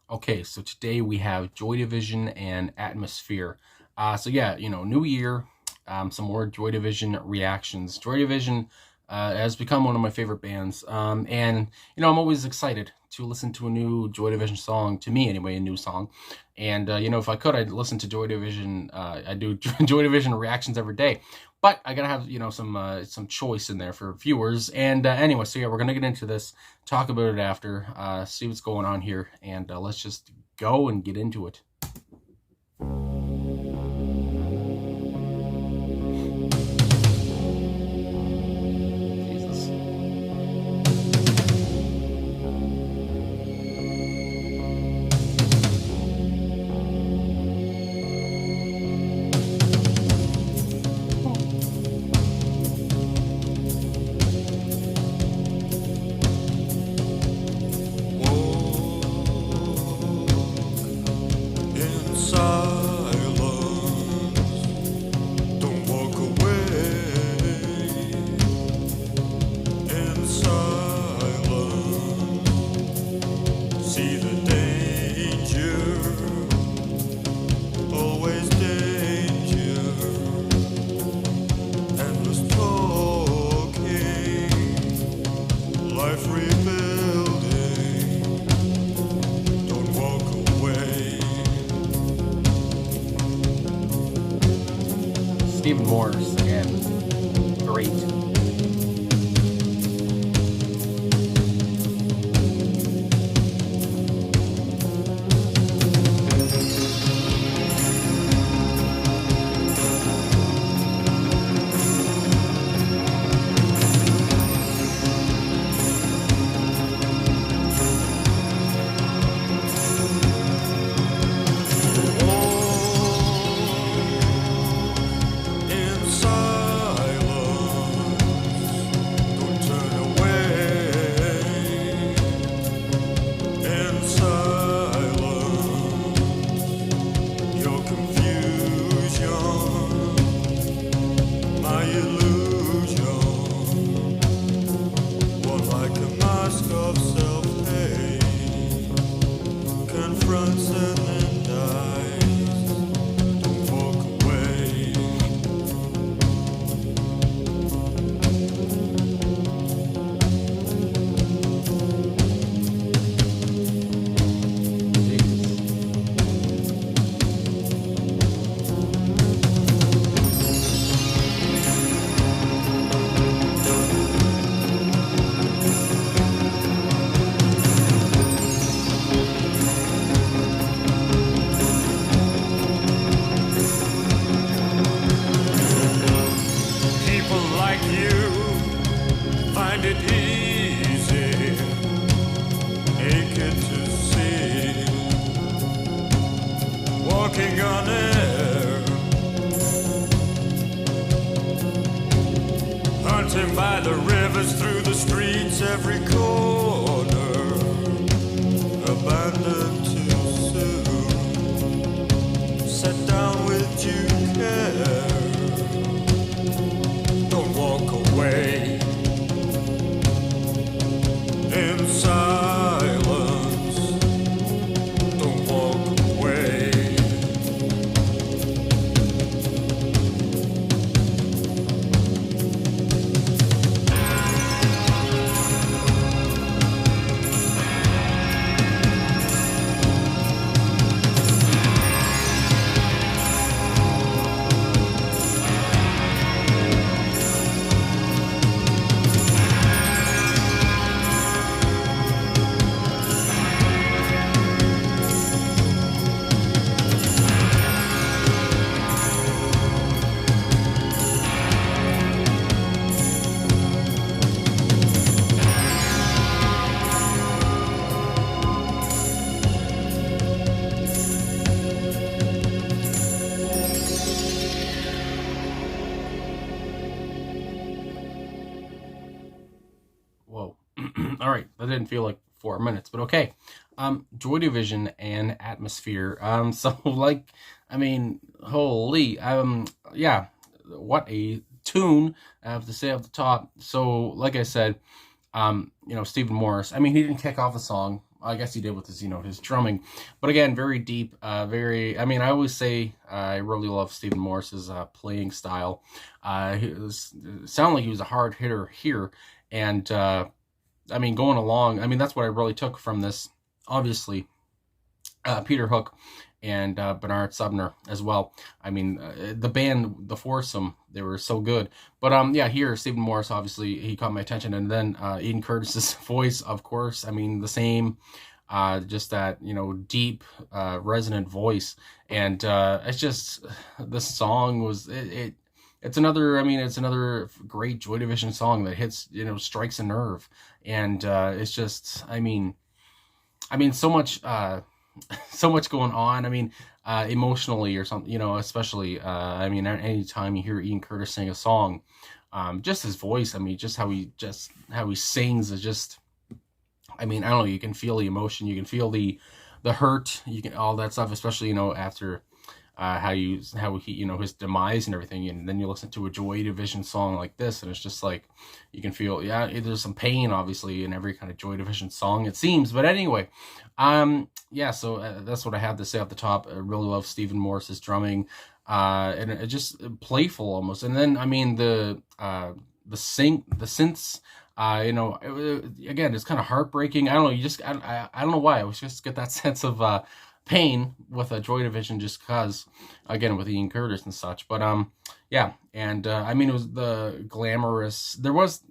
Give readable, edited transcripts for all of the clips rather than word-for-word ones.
Okay, so today we have Joy Division and Atmosphere. So yeah, new year, some more Joy Division reactions. Joy Division has become one of my favorite bands, and I'm always excited to listen to a new Joy Division song. To me, anyway, a new song. And if I could, I'd listen to Joy Division. I do Joy Division reactions every day. But I gotta have some choice in there for viewers. And anyway, so yeah, we're gonna get into this, talk about it after, see what's going on here, and let's just go and get into it. Jesus. Stephen Morris again, great. It easy, naked to see, walking on air, hunting by the rivers, through the streets, every corner, abandoned too soon, set down with due care, don't walk away. In silence, don't walk away. Whoa. All right, that didn't feel like 4 minutes, but okay. Joy Division and Atmosphere. So like, I mean, holy, yeah, what a tune, I have to say off the top. So like I said, Stephen Morris, I mean, he didn't kick off the song. I guess he did with his, his drumming. But again, very deep, very. I mean, I always say I really love Stephen Morris's playing style. It sounded like he was a hard hitter here, and I mean, going along. I mean, that's what I really took from this. Obviously, Peter Hook and Bernard Sumner as well. I mean, the band, the foursome, they were so good. But yeah, here Stephen Morris, obviously, he caught my attention, and then Ian Curtis's voice, of course. I mean, the same, just that deep, resonant voice, and it's just the song was it. It's another. I mean, it's another great Joy Division song that hits, strikes a nerve, and it's just. I mean, so much. So much going on. I mean, emotionally or something, especially, I mean, anytime you hear Ian Curtis sing a song, just his voice, I mean, just how he sings is just, I mean, I don't know, you can feel the emotion, you can feel the hurt, you can, all that stuff, especially, after, how he, his demise and everything. And then you listen to a Joy Division song like this, and it's just like, you can feel, yeah, there's some pain, obviously, in every kind of Joy Division song, it seems. But anyway, yeah, so that's what I had to say off the top. I really love Stephen Morris's drumming, and it just playful almost. And then, I mean, the synths, again, it's kind of heartbreaking. I don't know, I don't know why. I was just get that sense of, pain with a Joy Division, just because, again, with Ian Curtis and such. But yeah, and I mean, it was the glamorous. There was,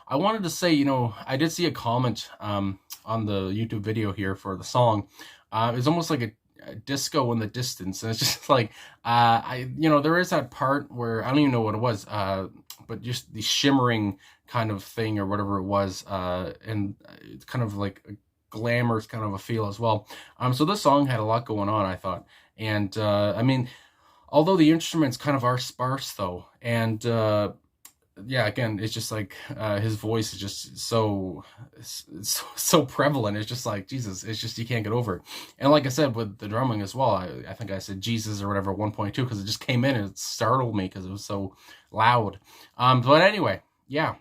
I wanted to say, I did see a comment on the YouTube video here for the song. It's almost like a disco in the distance, and it's just like there is that part where I don't even know what it was, but just the shimmering kind of thing or whatever it was, and it's kind of like glamorous kind of a feel as well. So this song had a lot going on, I thought. And I mean, although the instruments kind of are sparse though, and yeah, again, it's just like his voice is just so prevalent. It's just like, Jesus, it's just, you can't get over it. And like I said, with the drumming as well, I think I said Jesus or whatever 1.2 because it just came in and it startled me because it was so loud. But anyway, yeah,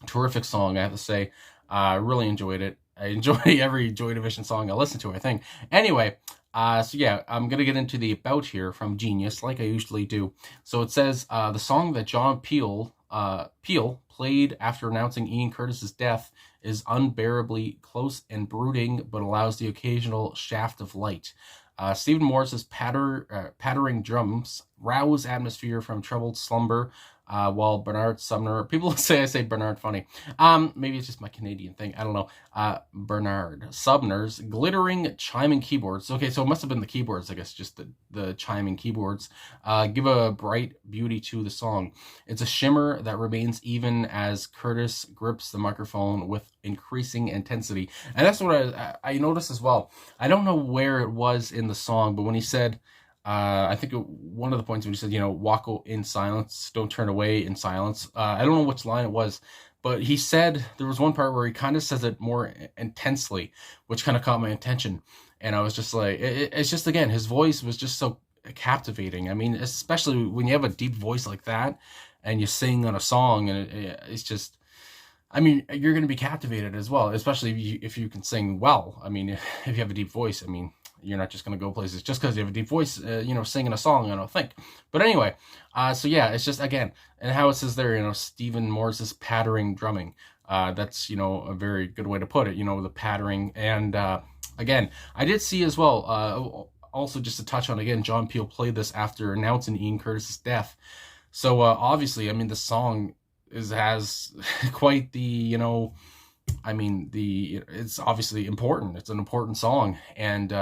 terrific song, I have to say. I really enjoyed it. I enjoy every Joy Division song I listen to, I think. Anyway, so yeah, I'm going to get into the about here from Genius, like I usually do. So it says, the song that John Peel played after announcing Ian Curtis's death is unbearably close and brooding, but allows the occasional shaft of light. Stephen Morris's pattering drums rouse atmosphere from troubled slumber, while Bernard Sumner, people say I say Bernard funny. Maybe it's just my Canadian thing. I don't know. Bernard Sumner's glittering chiming keyboards. Okay, so it must have been the keyboards, I guess, just the chiming keyboards. Give a bright beauty to the song. It's a shimmer that remains even as Curtis grips the microphone with increasing intensity. And that's what I noticed as well. I don't know where it was in the song, but when he said, I think one of the points when he said, walk in silence, don't turn away in silence. I don't know which line it was, but he said there was one part where he kind of says it more intensely, which kind of caught my attention. And I was just like, it's just, again, his voice was just so captivating. I mean, especially when you have a deep voice like that and you sing on a song, and it's just, I mean, you're going to be captivated as well, especially if you can sing well. I mean, if you have a deep voice, I mean, you're not just going to go places just because you have a deep voice, singing a song, I don't think. But anyway, so yeah, it's just, again, and how it says there, Stephen Morris's pattering drumming. That's, a very good way to put it, the pattering. And again, I did see as well, also just to touch on, again, John Peel played this after announcing Ian Curtis's death. So obviously, I mean, the song has quite the, it's obviously important. It's an important song. And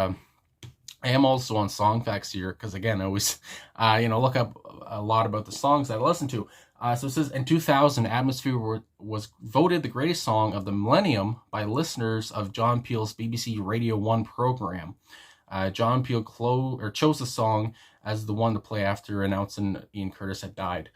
I am also on Song Facts here because, again, I always, look up a lot about the songs that I listen to. So it says, in 2000, Atmosphere was voted the greatest song of the millennium by listeners of John Peel's BBC Radio 1 program. John Peel chose the song as the one to play after announcing Ian Curtis had died.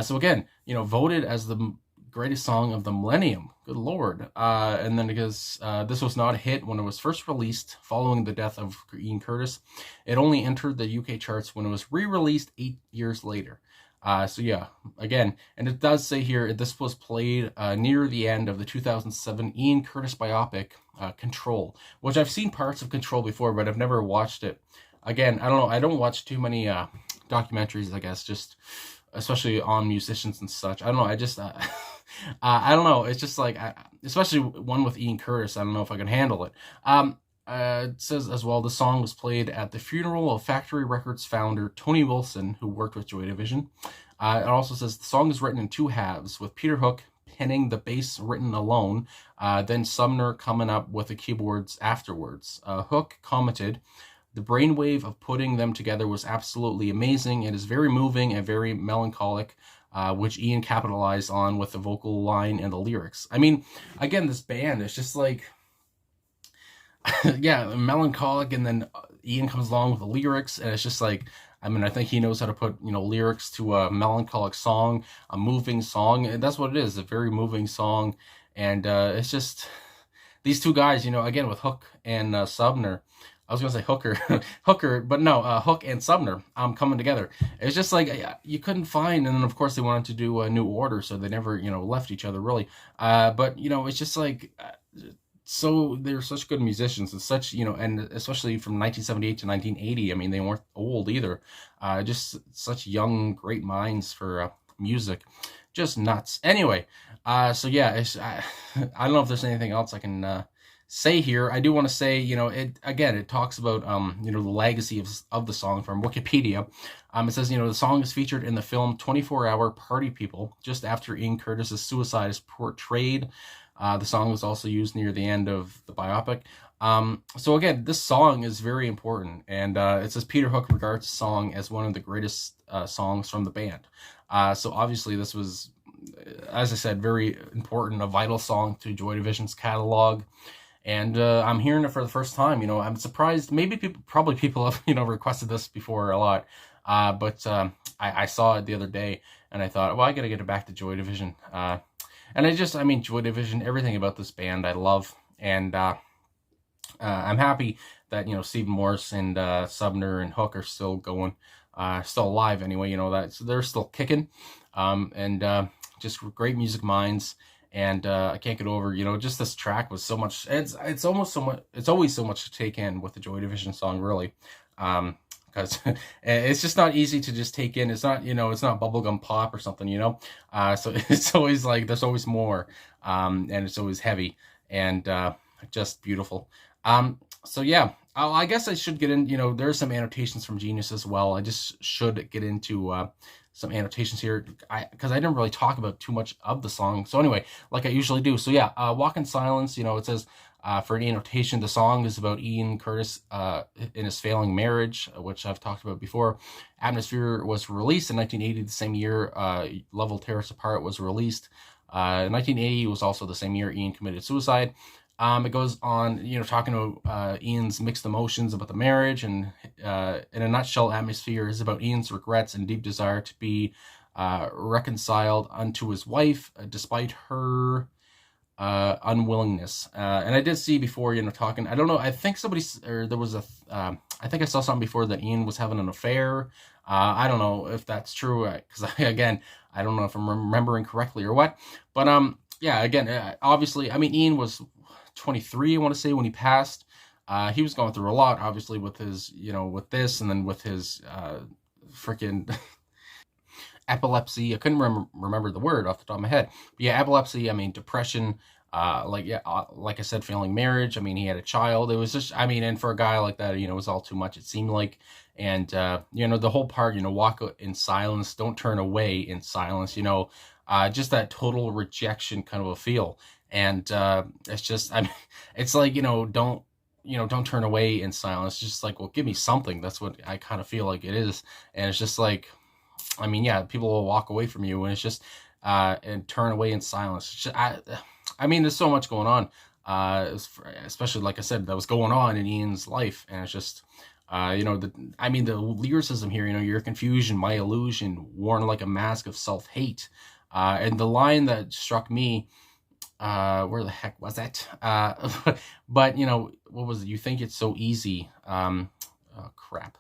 So again, voted as the greatest song of the millennium. Good Lord. And then because this was not a hit when it was first released following the death of Ian Curtis, it only entered the UK charts when it was re-released 8 years later. So yeah, again, and it does say here this was played near the end of the 2007 Ian Curtis biopic Control, which I've seen parts of Control before, but I've never watched it. Again, I don't know. I don't watch too many documentaries, I guess, just especially on musicians and such. I don't know. I just I don't know. It's just like, especially one with Ian Curtis. I don't know if I can handle it. It says as well, the song was played at the funeral of Factory Records founder Tony Wilson, who worked with Joy Division. It also says the song is written in two halves, with Peter Hook penning the bass written alone, then Sumner coming up with the keyboards afterwards. Hook commented, the brainwave of putting them together was absolutely amazing. It is very moving and very melancholic, which Ian capitalized on with the vocal line and the lyrics. I mean, again, this band is just like, yeah, melancholic, and then Ian comes along with the lyrics, and it's just like, I mean, I think he knows how to put, lyrics to a melancholic song, a moving song, and that's what it is, a very moving song. And it's just these two guys, again with Hook and Sumner. I was gonna say Hooker, Hooker, but no, Hook and Sumner coming together. It's just like you couldn't find, and then of course they wanted to do a New Order, so they never, left each other really. But it's just like. So they're such good musicians, and such, and especially from 1978 to 1980. I mean, they weren't old either. Just such young, great minds for music. Just nuts. Anyway, so yeah, I don't know if there's anything else I can say here. I do want to say, it again, it talks about the legacy of the song from Wikipedia. It says, the song is featured in the film 24-Hour Party People just after Ian Curtis's suicide is portrayed. The song was also used near the end of the biopic. So again, this song is very important, and it says Peter Hook regards the song as one of the greatest songs from the band. So obviously this was, as I said, very important, a vital song to Joy Division's catalog. And I'm hearing it for the first time. I'm surprised. Maybe people have requested this before a lot, but I saw it the other day, and I thought, well, I got to get it back to Joy Division. And Joy Division, everything about this band I love. And I'm happy that, Stephen Morris and Sumner and Hook are still going, still alive anyway, so they're still kicking. And just great music minds. And I can't get over, just this track was so much, it's almost so much, it's always so much to take in with the Joy Division song, really. Because it's just not easy to just take in. It's not, it's not bubblegum pop or something, so it's always like, there's always more, and it's always heavy, and just beautiful. So yeah, I guess I should get in, there's some annotations from Genius as well. I just should get into some annotations here, because I didn't really talk about too much of the song. So anyway, like I usually do. So yeah, Walk in Silence, it says, for an annotation, the song is about Ian Curtis in his failing marriage, which I've talked about before. Atmosphere was released in 1980, the same year Love Will Tear Us Apart was released. 1980 was also the same year Ian committed suicide. It goes on, talking about Ian's mixed emotions about the marriage, and in a nutshell, Atmosphere is about Ian's regrets and deep desire to be reconciled unto his wife, despite her unwillingness. And I did see before, talking, I don't know, I think somebody, or there was I think I saw something before that Ian was having an affair. I don't know if that's true, because again, I don't know if I'm remembering correctly or what, but yeah, again, obviously, Ian was 23, I want to say, when he passed. He was going through a lot, obviously, with his, with this, and then with his freaking epilepsy. I couldn't remember the word off the top of my head. But yeah, epilepsy, depression, like I said, failing marriage. He had a child. It was just, and for a guy like that, it was all too much, it seemed like. And, the whole part, walk in silence, don't turn away in silence, just that total rejection kind of a feel. And it's just, it's like, don't turn away in silence. It's just like, well, give me something. That's what I kind of feel like it is. And it's just like, yeah, people will walk away from you, and it's just, and turn away in silence. It's just, there's so much going on, especially, like I said, that was going on in Ian's life. And it's just, the lyricism here, your confusion, my illusion, worn like a mask of self-hate. And the line that struck me, where the heck was it? But what was it? You think it's so easy. Oh, crap.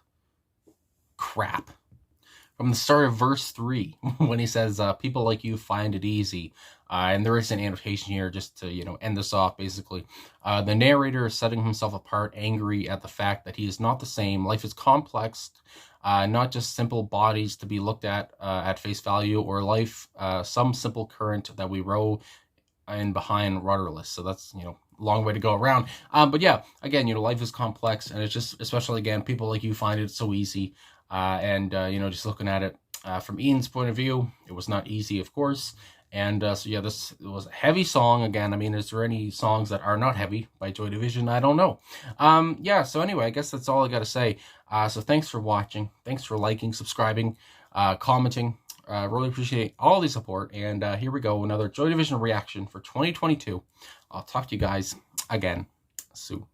from the start of verse 3 when he says, people like you find it easy. And there is an annotation here just to, end this off, basically. The narrator is setting himself apart, angry at the fact that he is not the same. Life is complex, not just simple bodies to be looked at face value, or life, some simple current that we row in behind rudderless. So that's, long way to go around. But yeah, again, life is complex, and it's just, especially again, people like you find it so easy. And just looking at it from Ian's point of view, it was not easy, of course. And so yeah, this was a heavy song. Again, I mean, is there any songs that are not heavy by Joy Division? I don't know. Yeah, so anyway, I guess that's all I got to say. So thanks for watching. Thanks for liking, subscribing, commenting. Really appreciate all the support. And here we go, another Joy Division reaction for 2022. I'll talk to you guys again soon.